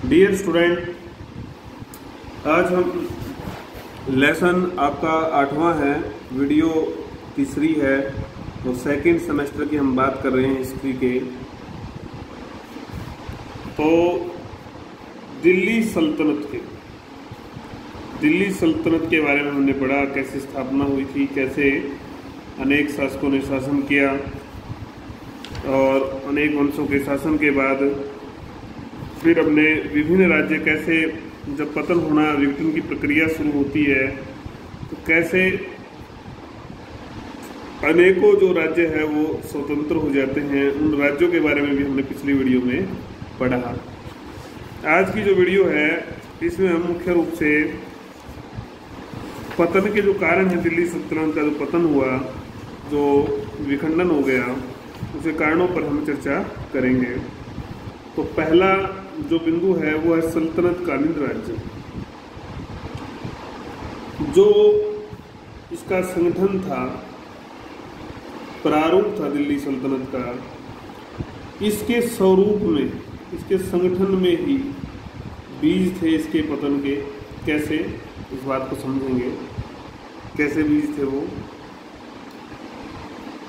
Dear student, आज हम lesson आपका 8वां है, वीडियो तीसरी है। तो सेकंड सेमेस्टर की हम बात कर रहे हैं हिस्ट्री के। तो दिल्ली सल्तनत के बारे में हमने पढ़ा, कैसे स्थापना हुई थी, कैसे अनेक शासकों ने शासन किया और अनेक वंशों के शासन के बाद फिर अपने विभिन्न राज्य कैसे जब पतन होना विघटन की प्रक्रिया शुरू होती है तो कैसे अनेकों जो राज्य है वो स्वतंत्र हो जाते हैं। उन राज्यों के बारे में भी हमने पिछली वीडियो में पढ़ा। आज की जो वीडियो है इसमें हम मुख्य रूप से पतन के जो कारण है, दिल्ली सल्तनत का जो पतन हुआ, जो विखंडन हो गया, उसके कारणों पर हम चर्चा करेंगे। तो पहला जो बिंदु है वो है सल्तनत कालीन राज्य। जो इसका संगठन था, प्रारूप था दिल्ली सल्तनत का, इसके स्वरूप में, इसके संगठन में ही बीज थे इसके पतन के। कैसे, इस बात को समझेंगे, कैसे बीज थे वो।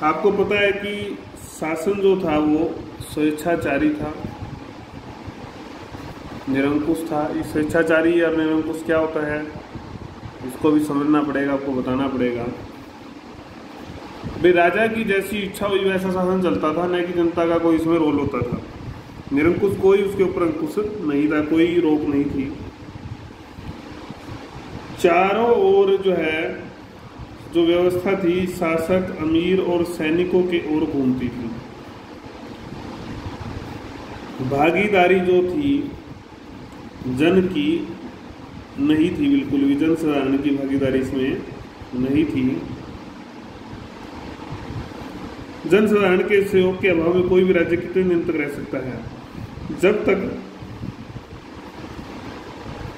आपको पता है कि शासन जो था वो स्वेच्छाचारी था, निरंकुश था। इस स्वेच्छाचारी और निरंकुश क्या होता है इसको भी समझना पड़ेगा, आपको बताना पड़ेगा। भाई राजा की जैसी इच्छा हुई वैसा शासन चलता था, न कि जनता का कोई इसमें रोल होता था। निरंकुश, कोई उसके ऊपर अंकुश नहीं था, कोई रोक नहीं थी। चारों ओर जो है जो व्यवस्था थी, शासक, अमीर और सैनिकों के ओर घूमती थी। भागीदारी जो थी जन की नहीं थी, बिल्कुल भी जन साधारण की भागीदारी इसमें नहीं थी। जन साधारण के सहयोग के अभाव में कोई भी राज्य कितने दिन तक रह सकता है? जब तक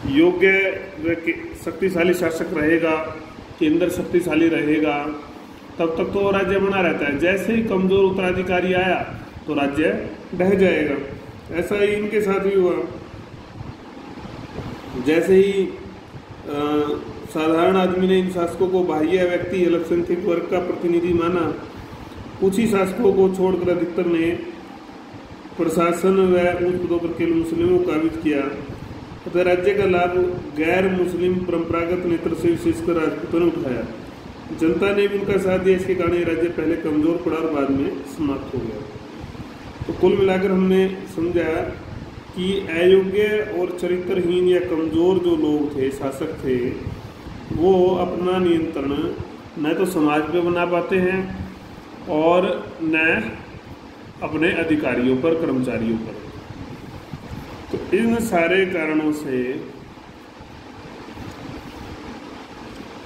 योग्य व शक्तिशाली शासक रहेगा, केंद्र शक्तिशाली रहेगा, तब तक तो राज्य बना रहता है। जैसे ही कमजोर उत्तराधिकारी आया तो राज्य ढह जाएगा। ऐसा ही इनके साथ भी हुआ। जैसे ही साधारण आदमी ने इन शासकों को बाह्य व्यक्ति, अल्पसंख्यक वर्ग का प्रतिनिधि माना, कुछ ही शासकों को छोड़कर अधिकतर ने प्रशासन व उच्च पदों पर केवल मुस्लिमों को काबिज किया तथा राज्य का लाभ गैर मुस्लिम परंपरागत नेत्र से विशेषकर राजपूतों ने उठाया। जनता ने भी उनका साथ दिया। इसके कारण ये राज्य पहले कमजोर पड़ा और बाद में समाप्त हो गया। तो कुल मिलाकर हमने समझा कि अयोग्य और चरित्रहीन या कमजोर जो लोग थे, शासक थे, वो अपना नियंत्रण न तो समाज पे बना पाते हैं और न अपने अधिकारियों पर, कर्मचारियों पर। तो इन सारे कारणों से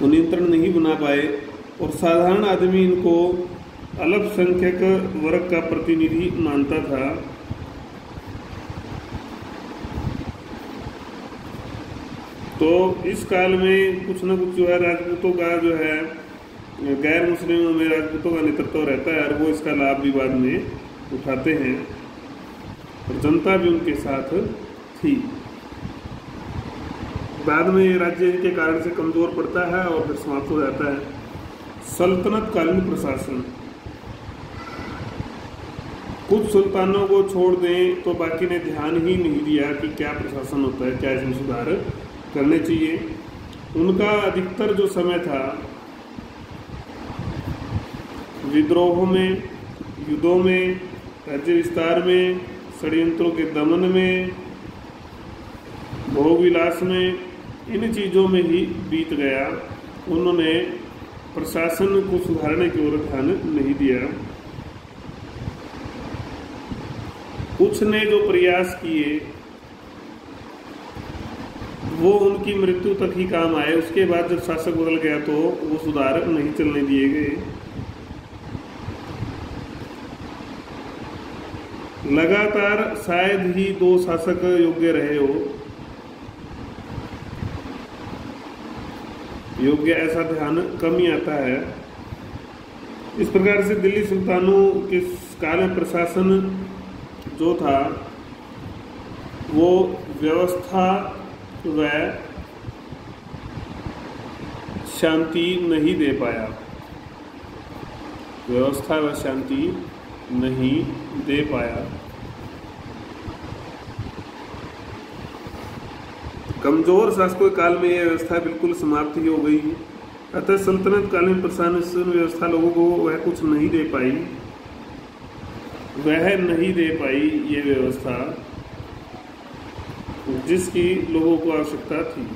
वो नियंत्रण नहीं बना पाए और साधारण आदमी इनको अल्पसंख्यक वर्ग का प्रतिनिधि मानता था। तो इस काल में कुछ न कुछ जो है राजपूतों का जो है, गैर मुस्लिमों में राजपूतों का नेतृत्व रहता है और वो इसका लाभ भी बाद में उठाते हैं और जनता भी उनके साथ थी। बाद में ये राज्य इनके कारण से कमजोर पड़ता है और फिर समाप्त हो जाता है। सल्तनत कालीन प्रशासन, कुछ सुल्तानों को छोड़ दें तो बाकी ने ध्यान ही नहीं दिया कि क्या प्रशासन होता है, क्या इसमें सुधार करने चाहिए। उनका अधिकतर जो समय था विद्रोहों में, युद्धों में, राज्य विस्तार में, षड्यंत्रों के दमन में, भोग विलास में, इन चीज़ों में ही बीत गया। उन्होंने प्रशासन को सुधारने की ओर ध्यान नहीं दिया। कुछ ने जो प्रयास किए वो उनकी मृत्यु तक ही काम आए। उसके बाद जब शासक बदल गया तो वो सुधार नहीं चलने दिए गए। लगातार शायद ही 2 शासक योग्य रहे हो। योग्य ऐसा ध्यान कम ही आता है। इस प्रकार से दिल्ली सुल्तानों के काल में प्रशासन जो था वो व्यवस्था व शांति नहीं दे पाया, व्यवस्था व शांति नहीं दे पाया। कमजोर शासकों के काल में यह व्यवस्था बिल्कुल समाप्त ही हो गई। अतः सल्तनत कालीन प्रशासन व्यवस्था लोगों को वह कुछ नहीं दे पाई, वह नहीं दे पाई ये व्यवस्था जिसकी लोगों को आवश्यकता थी।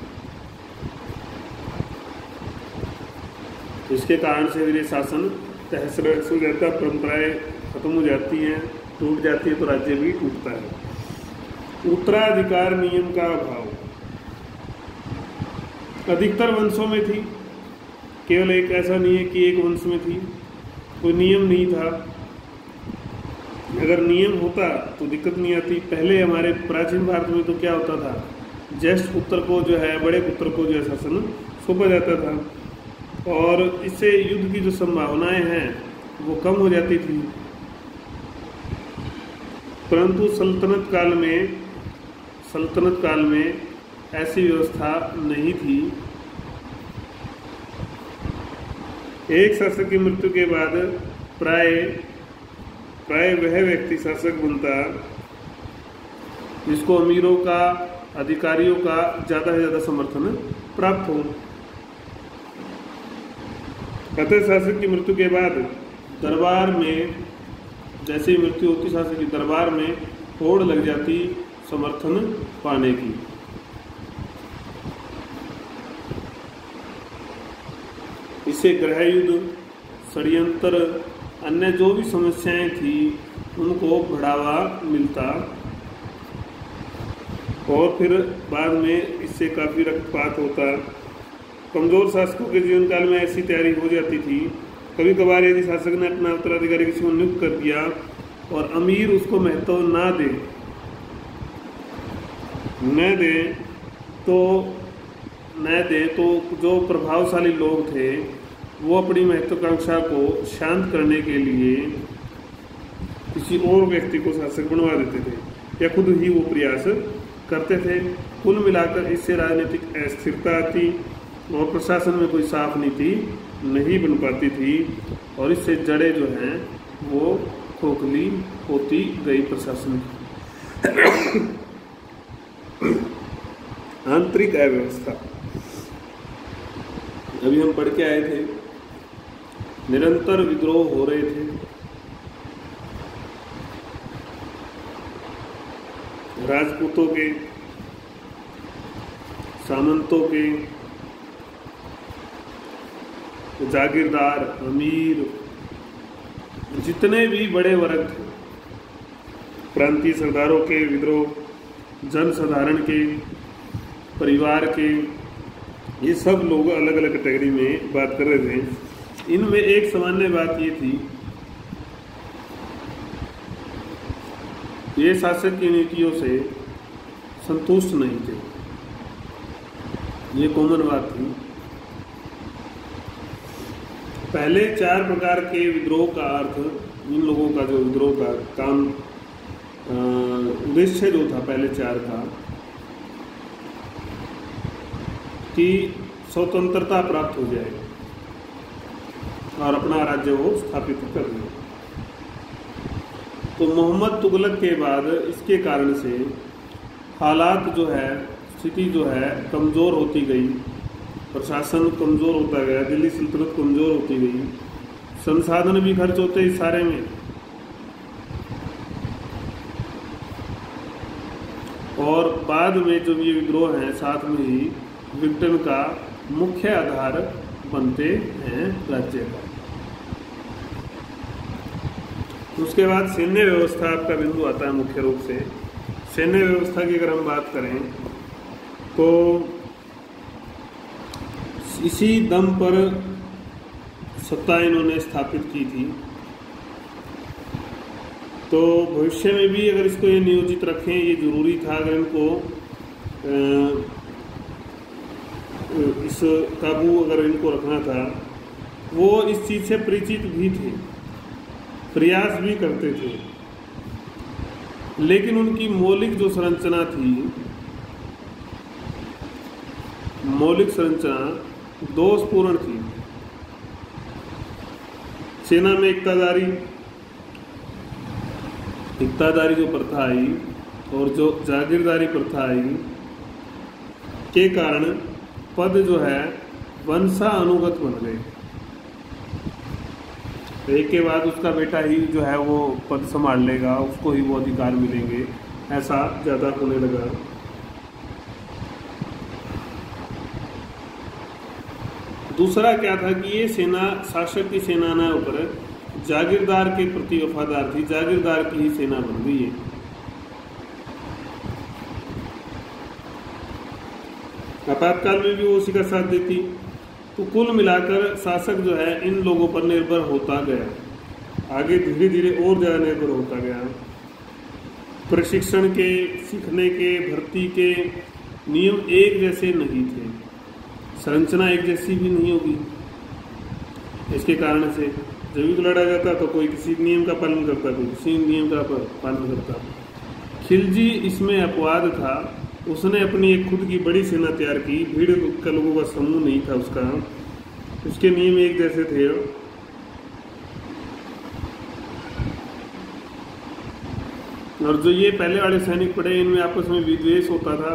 इसके कारण से फिर ये शासन तहस हो जाता, परंपराएं खत्म हो जाती हैं, टूट जाती है, तो राज्य भी टूटता है। उत्तराधिकार नियम का अभाव अधिकतर वंशों में थी, केवल एक ऐसा नहीं है कि एक वंश में थी, कोई नियम नहीं था। अगर नियम होता तो दिक्कत नहीं आती। पहले हमारे प्राचीन भारत में तो क्या होता था, ज्येष्ठ पुत्र को जो है, बड़े पुत्र को जो है शासन सौंपा जाता था, और इससे युद्ध की जो संभावनाएं हैं वो कम हो जाती थी। परंतु सल्तनत काल में ऐसी व्यवस्था नहीं थी। एक शासक की मृत्यु के बाद प्राय वह व्यक्ति शासक बनता जिसको अमीरों का, अधिकारियों का ज़्यादा से ज़्यादा समर्थन प्राप्त हो। अतः शासक की मृत्यु के बाद दरबार में, जैसे ही मृत्यु होती शासक की, दरबार में होड़ लग जाती समर्थन पाने की। इससे गृह युद्ध, षड्यंत्र, अन्य जो भी समस्याएं थी उनको बढ़ावा मिलता, और फिर बाद में इससे काफ़ी रक्तपात होता। कमज़ोर शासकों के जीवन काल में ऐसी तैयारी हो जाती थी। कभी कभार यदि शासक ने अपना उत्तराधिकारी किसी को नियुक्त कर दिया और अमीर उसको महत्व न दे तो जो प्रभावशाली लोग थे वो अपनी महत्वाकांक्षा को शांत करने के लिए किसी और व्यक्ति को शासक बनवा देते थे, या खुद ही वो प्रयास करते थे। कुल मिलाकर इससे राजनीतिक अस्थिरता आती और प्रशासन में कोई साफ नीति नहीं बन पाती थी, और इससे जड़ें जो हैं वो खोखली होती गई प्रशासन की। आंतरिक अव्यवस्था, अभी हम पढ़ के आए थे, निरंतर विद्रोह हो रहे थे। राजपूतों के, सामंतों के, जागीरदार, अमीर, जितने भी बड़े वर्ग थे, प्रांतीय सरदारों के विद्रोह, जन साधारण के, परिवार के, ये सब लोग अलग अलग कैटेगरी में बात कर रहे थे। इनमें एक सामान्य बात ये थी, ये शासक की नीतियों से संतुष्ट नहीं थे, ये कॉमन बात थी। पहले 4 प्रकार के विद्रोह का अर्थ, इन लोगों का जो विद्रोह का काम उद्देश्य जो था पहले 4 का, कि स्वतंत्रता प्राप्त हो जाए और अपना राज्य वो स्थापित कर ले। तो मोहम्मद तुगलक के बाद इसके कारण से हालात जो है, स्थिति जो है कमज़ोर होती गई, प्रशासन कमज़ोर होता गया, दिल्ली सल्तनत कमज़ोर होती गई, संसाधन भी खर्च होते इस सारे में, और बाद में जो ये विद्रोह हैं साथ में ही विघटन का मुख्य आधार बनते हैं राज्य का। उसके बाद सैन्य व्यवस्था आपका बिंदु आता है मुख्य रूप से। सैन्य व्यवस्था की अगर हम बात करें तो इसी दम पर सत्ता इन्होंने स्थापित की थी, तो भविष्य में भी अगर इसको ये नियोजित रखें, ये जरूरी था। अगर इनको इस काबू अगर इनको रखना था, वो इस चीज़ से परिचित भी थे, प्रयास भी करते थे, लेकिन उनकी मौलिक जो संरचना थी, मौलिक संरचना दोषपूर्ण थी। सेना में इक्तादारी जो प्रथा आई और जो जागीरदारी प्रथा आई के कारण पद जो है वंशानुगत बन गए। एक के बाद उसका बेटा ही जो है वो पद संभाल लेगा, उसको ही वो अधिकार मिलेंगे, ऐसा ज़्यादा होने लगा। दूसरा क्या था कि ये सेना शासक की सेना न होकर जागीरदार के प्रति वफादार थी, जागीरदार की ही सेना बन गई है। आपातकाल में भी वो उसी का साथ देती। तो कुल मिलाकर शासक जो है इन लोगों पर निर्भर होता गया, आगे धीरे धीरे और ज़्यादा निर्भर होता गया। प्रशिक्षण के, सीखने के, भर्ती के नियम एक जैसे नहीं थे, संरचना एक जैसी भी नहीं होगी। इसके कारण से जब युद्ध लड़ा जाता तो कोई किसी नियम का पालन करता, कोई किसी नियम का पालन करता। खिलजी इसमें अपवाद था। उसने अपनी एक खुद की बड़ी सेना तैयार की, भीड़ का लोगों का समूह नहीं था उसका, उसके नियम एक जैसे थे। और जो ये पहले वाले सैनिक पड़े, इनमें आपस में विद्वेष होता था,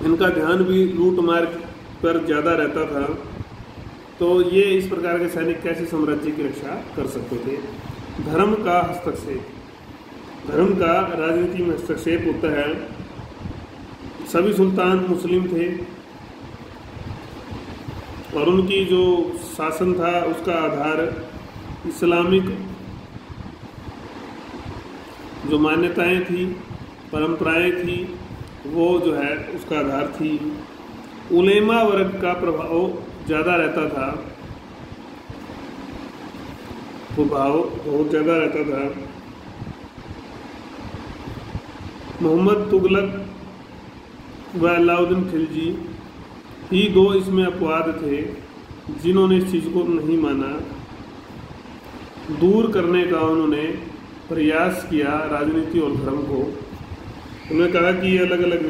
इनका ध्यान भी लूट मार पर ज्यादा रहता था। तो ये इस प्रकार के सैनिक कैसे साम्राज्य की रक्षा कर सकते थे? धर्म का हस्तक्षेप, धर्म का राजनीति में हस्तक्षेप होता है। सभी सुल्तान मुस्लिम थे और उनकी जो शासन था उसका आधार इस्लामिक जो मान्यताएं थी, परंपराएं थी, वो जो है उसका आधार थी। उलेमा वर्ग का प्रभाव ज़्यादा रहता था, प्रभाव बहुत ज़्यादा रहता था। मोहम्मद तुगलक व अलाउद्दीन खिलजी ही दो इसमें अपवाद थे जिन्होंने इस चीज़ को नहीं माना। दूर करने का उन्होंने प्रयास किया राजनीति और धर्म को। उन्होंने कहा कि ये अलग अलग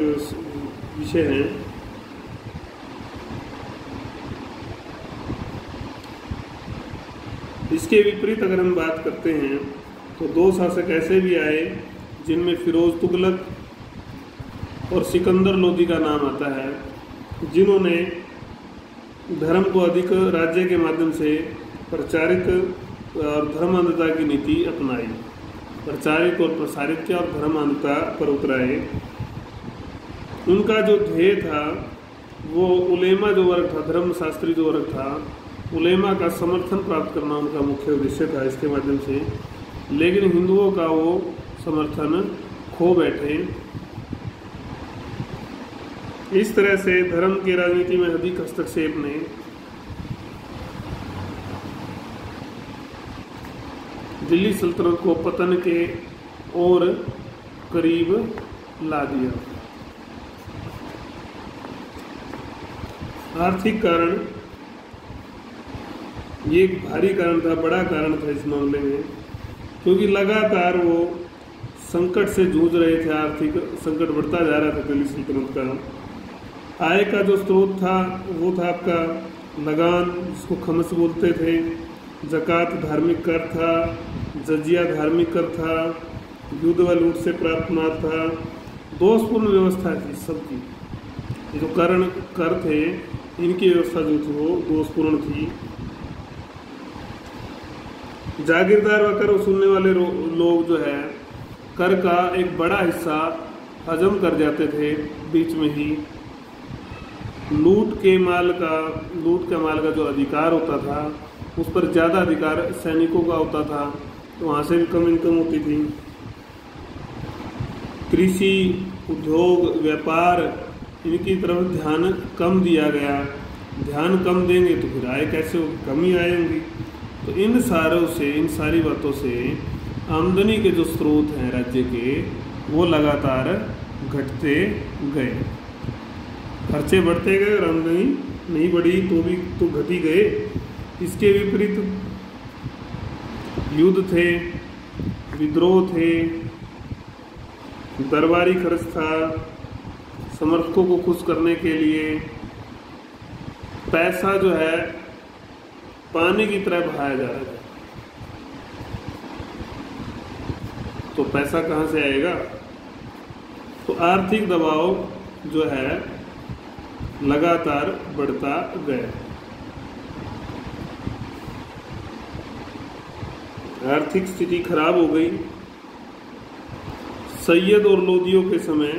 विषय हैं। इसके विपरीत अगर हम बात करते हैं तो दो शासक ऐसे भी आए जिनमें फिरोज तुगलक और सिकंदर लोदी का नाम आता है, जिन्होंने धर्म को अधिक राज्य के माध्यम से प्रचारित और धर्मांधता की नीति अपनाई, प्रचारित और प्रसारित किया और धर्मांधता पर उतराए। उनका जो ध्येय था वो उलेमा जो वर्ग था, धर्मशास्त्री जो वर्ग था, उलेमा का समर्थन प्राप्त करना उनका मुख्य उद्देश्य था इसके माध्यम से। लेकिन हिंदुओं का वो समर्थन खो बैठे। इस तरह से धर्म की राजनीति में अधिक हस्तक्षेप ने दिल्ली सल्तनत को पतन के और करीब ला दिया। आर्थिक कारण ये एक भारी कारण था, बड़ा कारण था इस मामले में, क्योंकि लगातार वो संकट से जूझ रहे थे। आर्थिक संकट बढ़ता जा रहा था दिल्ली सल्तनत का। आय का जो स्रोत था वो था आपका लगान, जिसको खमस बोलते थे, ज़कात धार्मिक कर था, जजिया धार्मिक कर था, युद्ध व लूट से प्राप्त माल था। दोषपूर्ण व्यवस्था थी सबकी। ये जो कर थे इनकी व्यवस्था जो थी वो दोषपूर्ण थी। जागीरदार व कर वसूलने वाले लोग जो है कर का एक बड़ा हिस्सा हजम कर जाते थे बीच में ही। लूट का माल का जो अधिकार होता था उस पर ज़्यादा अधिकार सैनिकों का होता था, तो वहाँ से भी कम इनकम होती थी। कृषि, उद्योग, व्यापार इनकी तरफ ध्यान कम दिया गया। ध्यान कम देंगे तो फिर आय कैसे होगी? कम ही आय होंगी। तो इन सारी बातों से आमदनी के जो स्रोत हैं राज्य के वो लगातार घटते गए। खर्चे बढ़ते गए और आमदनी नहीं बढ़ी तो घट ही गए। इसके विपरीत युद्ध थे, विद्रोह थे, दरबारी खर्च था, समर्थकों को खुश करने के लिए पैसा जो है पानी की तरह बहाया जा रहा है। तो पैसा कहाँ से आएगा? तो आर्थिक दबाव जो है लगातार बढ़ता गया। आर्थिक स्थिति खराब हो गई। सैयद और लोदियों के समय,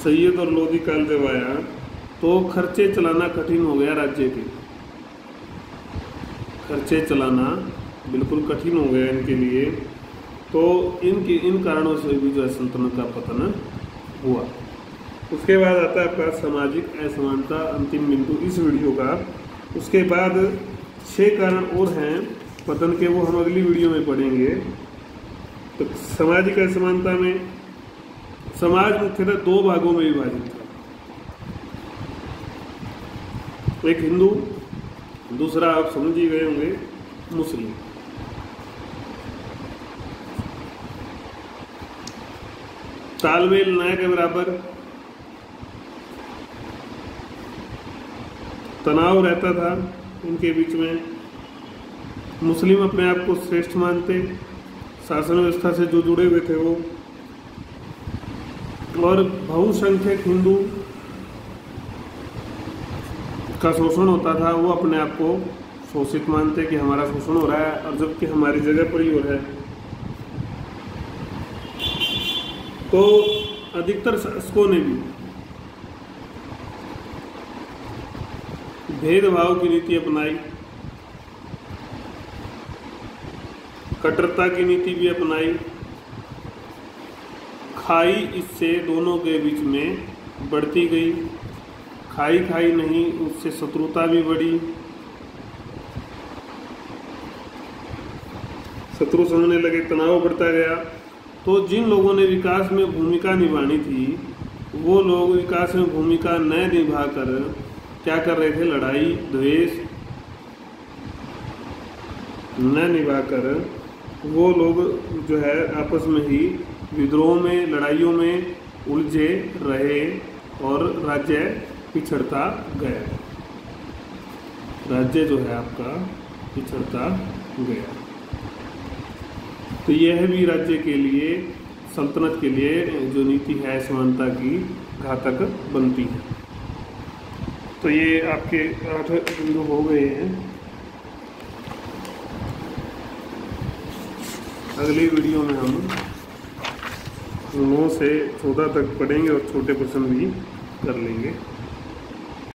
सैयद और लोदी काल जब आया तो खर्चे चलाना कठिन हो गया। राज्य के खर्चे चलाना बिल्कुल कठिन हो गया इनके लिए। तो इन कारणों से भी जो है सल्तनत का पतन हुआ। उसके बाद आता है आपका सामाजिक असमानता, अंतिम बिंदु इस वीडियो का। उसके बाद 6 कारण और हैं पतन के, वो हम अगली वीडियो में पढ़ेंगे। तो सामाजिक असमानता में समाज मुख्यतः 2 भागों में विभाजित था। एक हिंदू, दूसरा आप समझ ही गए होंगे मुस्लिम। तालमेल न के बराबर, तनाव रहता था इनके बीच में। मुस्लिम अपने आप को श्रेष्ठ मानते, शासन व्यवस्था से जो जुड़े हुए थे वो, और बहुसंख्यक हिंदू का शोषण होता था, वो अपने आप को शोषित मानते कि हमारा शोषण हो रहा है, और जबकि हमारी जगह पर ही हो रहा है। तो अधिकतर शासकों ने भी भेदभाव की नीति अपनाई, कट्टरता की नीति भी अपनाई। खाई इससे दोनों के बीच में बढ़ती गई। खाई खाई नहीं, उससे शत्रुता भी बढ़ी। शत्रु समझने लगे, तनाव बढ़ता गया। तो जिन लोगों ने विकास में भूमिका निभानी थी, वो लोग विकास में भूमिका न निभाकर क्या कर रहे थे? लड़ाई द्वेष न निभाकर वो लोग जो है आपस में ही विद्रोह में, लड़ाइयों में उलझे रहे और राज्य पिछड़ता गया। राज्य जो है आपका पिछड़ता गया। तो यह भी राज्य के लिए, सल्तनत के लिए जो नीति है असमानता की, घातक बनती है। तो ये आपके 8 बिंदु हो गए हैं। अगली वीडियो में हम 9 से 14 तक पढ़ेंगे और छोटे प्रश्न भी कर लेंगे।